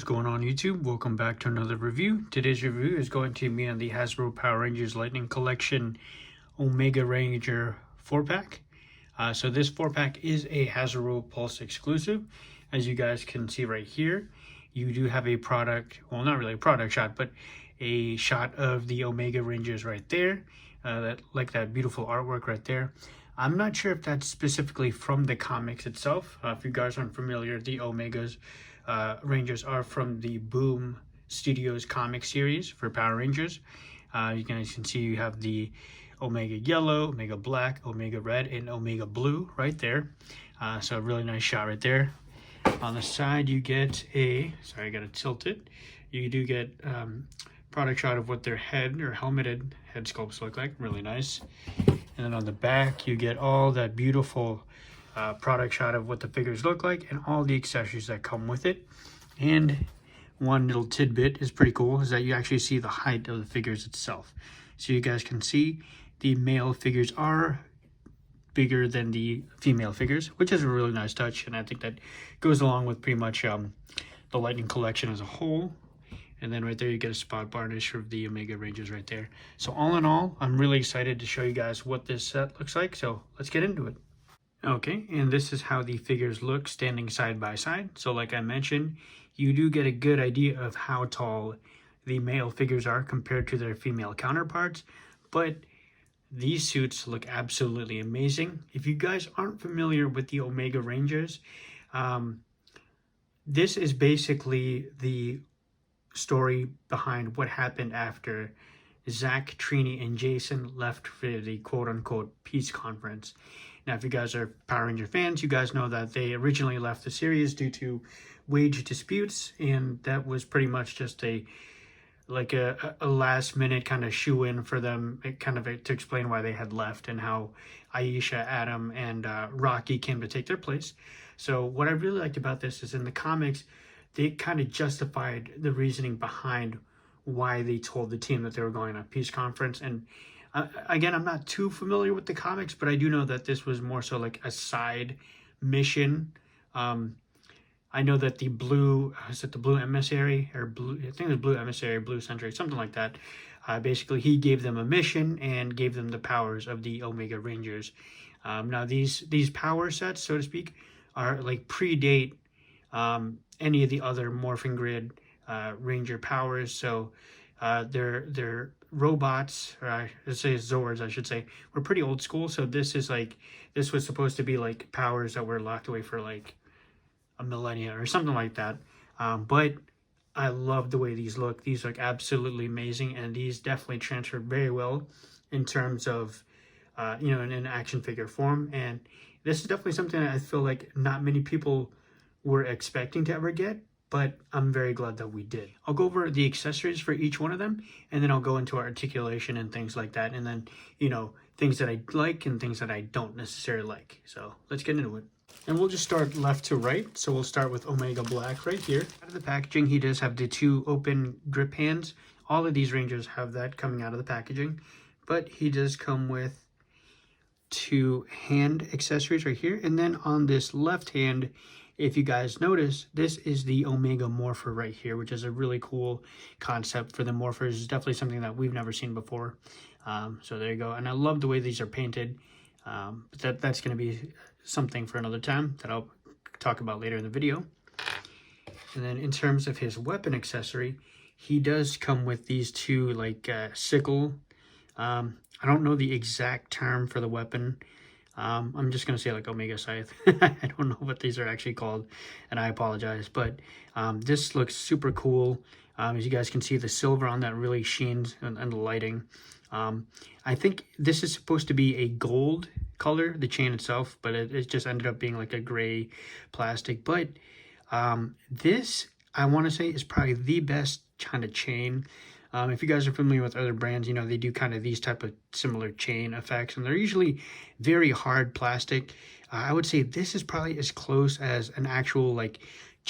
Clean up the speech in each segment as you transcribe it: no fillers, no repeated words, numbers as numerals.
going on YouTube? Welcome back to another review. Today's review is going to be on the Hasbro Power Rangers Lightning Collection Omega Ranger 4-pack. So this 4-pack is a Hasbro Pulse exclusive. As you guys can see right here, you do have a product, well, not really a product shot, but a shot of the Omega Rangers right there. That beautiful artwork right there. I'm not sure if that's specifically from the comics itself. If you guys aren't familiar, the Omegas Rangers are from the Boom Studios comic series for Power Rangers. You guys can see you have the Omega Yellow, Omega Black, Omega Red, and Omega Blue right there. So a really nice shot right there. On the side you get a, sorry I gotta tilt it, you do get product shot of what their head or helmeted head sculpts look like, really nice. And then on the back you get all that beautiful product shot of what the figures look like and all the accessories that come with it. And one little tidbit is pretty cool, is that you actually see the height of the figures itself. So you guys can see the male figures are bigger than the female figures, which is a really nice touch, and I think that goes along with pretty much the Lightning collection as a whole. And then right there you get a spot varnish of the Omega Rangers right there. So all in all, I'm really excited to show you guys what this set looks like, so let's get into it. Okay, and this is how the figures look standing side by side. So like I mentioned, you do get a good idea of how tall the male figures are compared to their female counterparts, but these suits look absolutely amazing. If you guys aren't familiar with the Omega Rangers, this is basically the story behind what happened after Zach, Trini, and Jason left for the quote-unquote peace conference. Now, if you guys are Power Ranger fans, you guys know that they originally left the series due to wage disputes, and that was pretty much just a last-minute kind of shoe-in for them, to explain why they had left and how Aisha, Adam, and Rocky came to take their place. So what I really liked about this is in the comics, they kind of justified the reasoning behind why they told the team that they were going on a peace conference. And again, I'm not too familiar with the comics, but I do know that this was more so like a side mission. I know that the blue, is it the blue emissary or blue? I think it was blue emissary, blue sentry, something like that. Basically, he gave them a mission and gave them the powers of the Omega Rangers. Now, these power sets, so to speak, are like predate any of the other Morphin Grid Ranger powers. So they're robots, or I should say Zords, I should say, were pretty old school. So this was supposed to be like powers that were locked away for like a millennia or something like that. But I love the way these look. These look absolutely amazing, and these definitely transferred very well in terms of in an action figure form. And this is definitely something that I feel like not many people were expecting to ever get, but I'm very glad that we did. I'll go over the accessories for each one of them, and then I'll go into articulation and things like that, and then things that I like and things that I don't necessarily like. So let's get into it. And we'll just start left to right. So we'll start with Omega Black right here. Out of the packaging, he does have the two open grip hands. All of these Rangers have that coming out of the packaging, but he does come with two hand accessories right here. And then on this left hand, if you guys notice, this is the Omega Morpher right here, which is a really cool concept for the Morphers. It's definitely something that we've never seen before. So there you go. And I love the way these are painted. But that's going to be something for another time that I'll talk about later in the video. And then in terms of his weapon accessory, he does come with these two sickle. I don't know the exact term for the weapon. I'm just going to say like Omega Scythe. I don't know what these are actually called, and I apologize. But this looks super cool. As you guys can see, the silver on that really sheens and the lighting. I think this is supposed to be a gold color, the chain itself, but it just ended up being like a gray plastic. But this, I want to say, is probably the best kind of chain. If you guys are familiar with other brands, they do kind of these type of similar chain effects, and they're usually very hard plastic. I would say this is probably as close as an actual like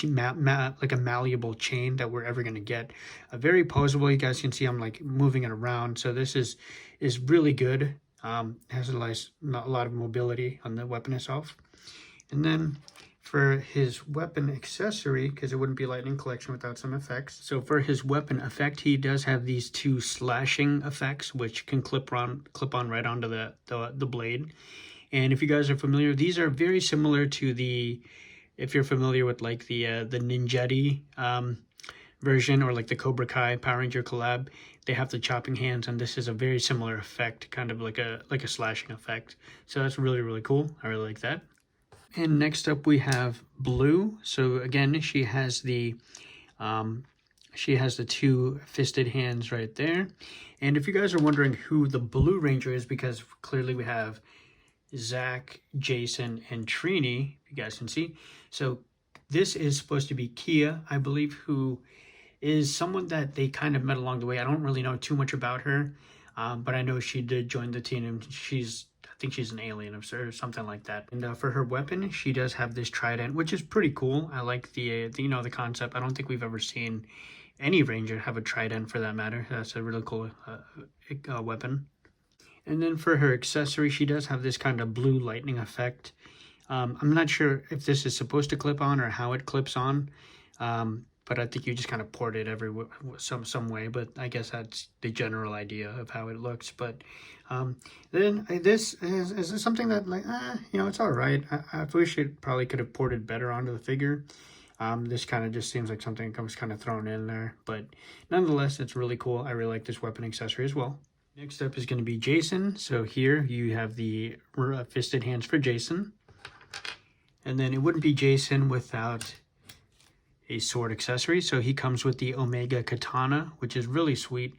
a malleable chain that we're ever going to get. Very posable. You guys can see I'm like moving it around, so this is really good. Has a lot of mobility on the weapon itself. And then For his weapon accessory, because it wouldn't be Lightning Collection without some effects. So for his weapon effect, he does have these two slashing effects, which can clip on right onto the blade. And if you guys are familiar, these are very similar to the, if you're familiar with like the Ninjetti version, or like the Cobra Kai Power Ranger collab, they have the chopping hands, and this is a very similar effect, kind of like a slashing effect. So that's really, really cool. I really like that. And next up we have Blue. So again, she has the two fisted hands right there. And if you guys are wondering who the Blue Ranger is, because clearly we have Zach, Jason, and Trini, you guys can see. So this is supposed to be Kia, I believe, who is someone that they kind of met along the way. I don't really know too much about her, but I know she did join the team, and I think she's an alien or something like that. And for her weapon, she does have this trident, which is pretty cool. I like the the concept. I don't think we've ever seen any ranger have a trident, for that matter. That's a really cool weapon. And then for her accessory, she does have this kind of blue lightning effect. I'm not sure if this is supposed to clip on or how it clips on, but I think you just kind of port it everywhere some way. But I guess that's the general idea of how it looks. But then this is something that, like, it's all right. I wish it probably could have ported better onto the figure. This kind of just seems like something that was kind of thrown in there, but nonetheless, it's really cool. I really like this weapon accessory as well. Next up is going to be Jason. So here you have the fisted hands for Jason. And then it wouldn't be Jason without a sword accessory. So he comes with the Omega Katana, which is really sweet.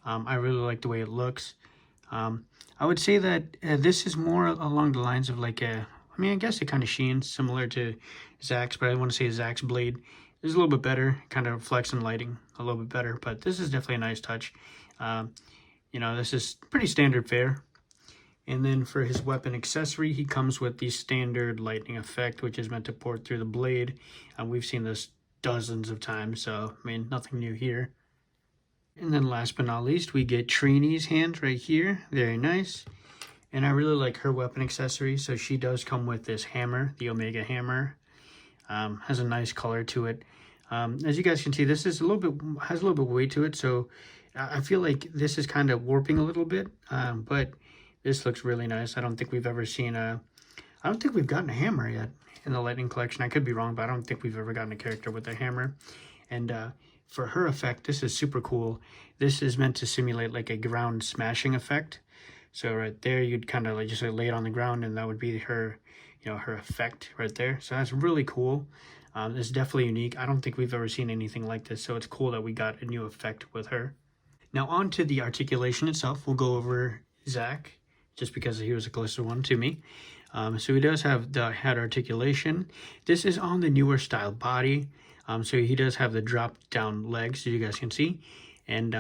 I really like the way it looks. I would say that this is more along the lines of like I guess it kind of sheens, similar to Zach's, but I want to say Zach's blade is a little bit better, kind of flex and lighting a little bit better, but this is definitely a nice touch. This is pretty standard fare. And then for his weapon accessory, he comes with the standard lightning effect, which is meant to port through the blade. We've seen this dozens of times, so nothing new here. And then last but not least, we get Trini's hands right here. Very nice. And I really like her weapon accessory. So she does come with this hammer, the Omega hammer. Has a nice color to it. As you guys can see, this is has a little bit weight to it. So I feel like this is kind of warping a little bit, but this looks really nice. I don't think we've gotten a hammer yet in the Lightning Collection. I could be wrong, but I don't think we've ever gotten a character with a hammer. And for her effect, this is super cool. This is meant to simulate like a ground smashing effect. So right there, you'd kind of like just lay it on the ground, and that would be her, her effect right there. So that's really cool. It's definitely unique. I don't think we've ever seen anything like this, so it's cool that we got a new effect with her. Now on to the articulation itself. We'll go over Zach, just because he was the closest one to me. So he does have the head articulation. This is on the newer style body. So he does have the drop down legs, as you guys can see. And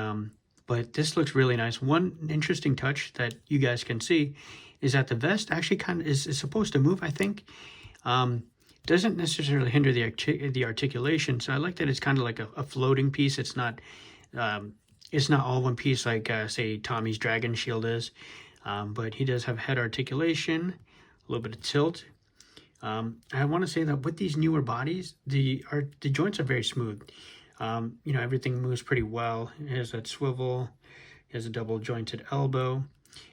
but this looks really nice. One interesting touch that you guys can see is that the vest actually kind of is supposed to move, I think. Doesn't necessarily hinder the articulation. So I like that it's kind of like a floating piece. It's not all one piece like say Tommy's dragon shield is. But he does have head articulation, a little bit of tilt. I want to say that with these newer bodies, the joints are very smooth. Everything moves pretty well. It has that swivel. It has a double jointed elbow.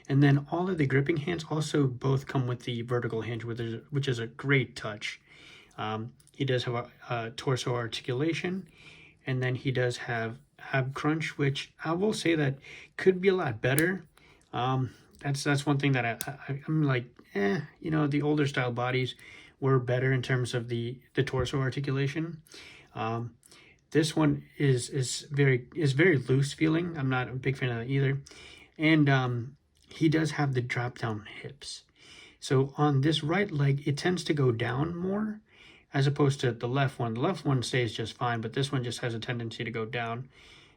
And then all of the gripping hands also both come with the vertical hinge, which is a great touch. He does have a torso articulation, and then he does have ab crunch, which I will say that could be a lot better. That's one thing that I'm like, the older style bodies were better in terms of the torso articulation. This one is very loose feeling. I'm not a big fan of that either. And he does have the drop down hips. So on this right leg, it tends to go down more as opposed to the left one. The left one stays just fine, but this one just has a tendency to go down.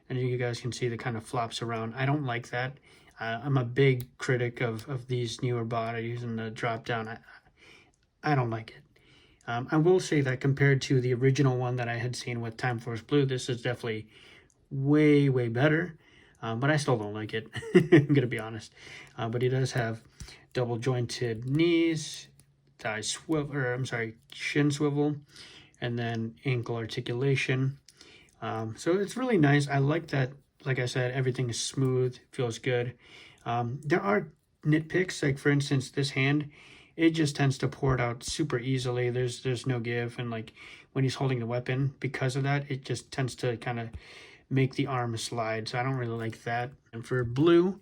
And you guys can see the kind of flops around. I don't like that. I'm a big critic of these newer bodies and the drop down. I don't like it. I will say that compared to the original one that I had seen with Time Force Blue, this is definitely way, way better. But I still don't like it. I'm going to be honest. But he does have double jointed knees, thigh swivel, or I'm sorry, shin swivel, and then ankle articulation. So it's really nice. I like that. Like I said, everything is smooth, feels good. There are nitpicks, like for instance, this hand, it just tends to pour it out super easily. There's no give, and like when he's holding the weapon, because of that, it just tends to kind of make the arm slide. So I don't really like that. And for blue,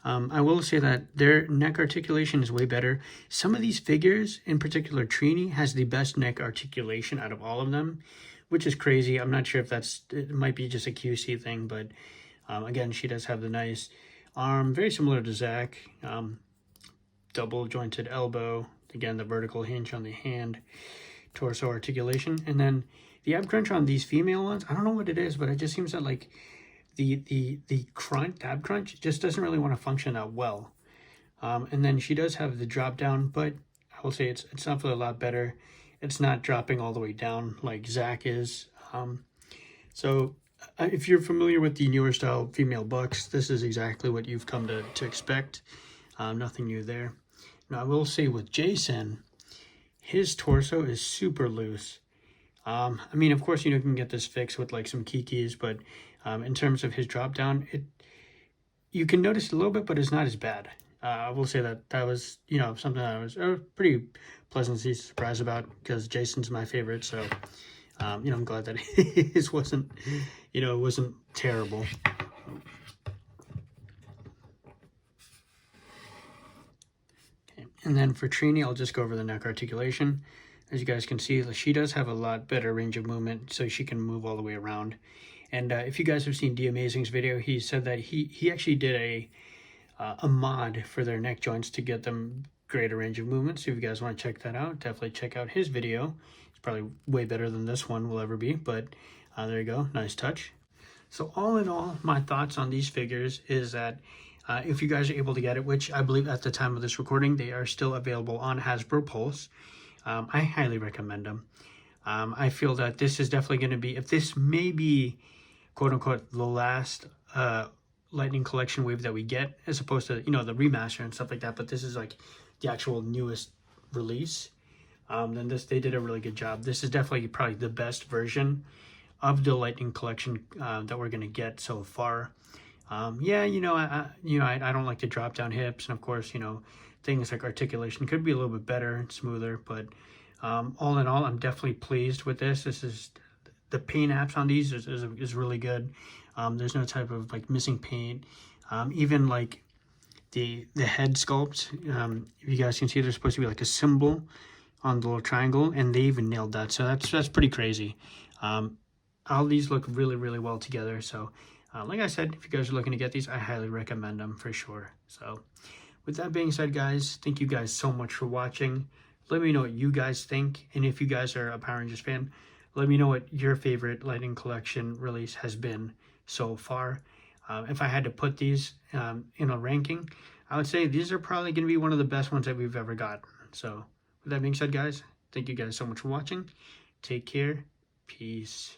I will say that their neck articulation is way better. Some of these figures, in particular Trini, has the best neck articulation out of all of them, which is crazy. I'm not sure if it might be just a QC thing, but again, she does have the nice arm, very similar to Zach. Double jointed elbow, again, the vertical hinge on the hand, torso articulation, and then the ab crunch on these female ones, I don't know what it is, but it just seems that like the ab crunch just doesn't really want to function that well. And then she does have the drop down, but I will say it's definitely a lot better. It's not dropping all the way down like Zach is. So if you're familiar with the newer style female bucks, this is exactly what you've come to expect. Nothing new there. Now I will say with Jason, his torso is super loose. I mean, of course, you can get this fixed with like some kikis, but in terms of his drop down, you can notice it a little bit, but it's not as bad. I will say that was, something that I was pretty pleasantly surprised about, because Jason's my favorite. So, I'm glad that his wasn't terrible. Okay. And then for Trini, I'll just go over the neck articulation. As you guys can see, she does have a lot better range of movement, so she can move all the way around. And if you guys have seen D Amazing's video, he said that he actually did a mod for their neck joints to get them greater range of movement. So if you guys want to check that out, definitely check out his video. It's probably way better than this one will ever be, but there you go. Nice touch. So all in all, my thoughts on these figures is that if you guys are able to get it, which I believe at the time of this recording, they are still available on Hasbro Pulse. I highly recommend them. I feel that this is definitely going to be, if this may be, quote unquote, the last Lightning Collection wave that we get, as opposed to, the remaster and stuff like that, but this is like the actual newest release, then they did a really good job. This is definitely probably the best version of the Lightning Collection that we're going to get so far. I don't like the drop down hips, and of course, things like articulation could be a little bit better and smoother, but all in all, I'm definitely pleased with this. The paint apps on these is really good. There's no type of like missing paint. Even like the head sculpt, if you guys can see, there's supposed to be like a symbol on the little triangle, and they even nailed that. So that's pretty crazy. All these look really, really well together. So like I said, if you guys are looking to get these, I highly recommend them for sure. So with that being said, guys, thank you guys so much for watching. Let me know what you guys think. And if you guys are a Power Rangers fan, let me know what your favorite Lightning Collection release has been so far. If I had to put these in a ranking, I would say these are probably going to be one of the best ones that we've ever gotten. So with that being said, guys, thank you guys so much for watching. Take care. Peace.